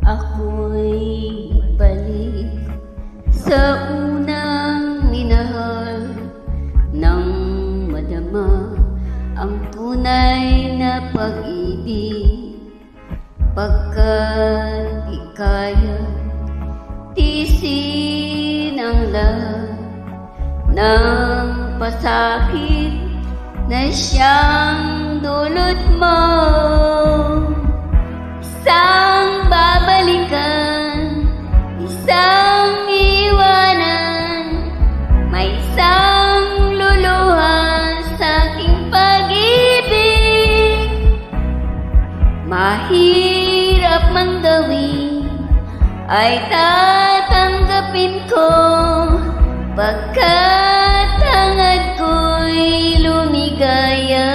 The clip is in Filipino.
Ako'y balik sa unang minahal nang madama ang tunay na pag-ibig. Pagkat di kaya tiisin ang lahat ng pasakit na siyang dulot mo. Isang babalikan, isang iwanan, may isang luluhan sa aking pag-ibig. Mahirap mang gawin, ay tatanggapin ko, pagkat hangad ko'y lumigaya.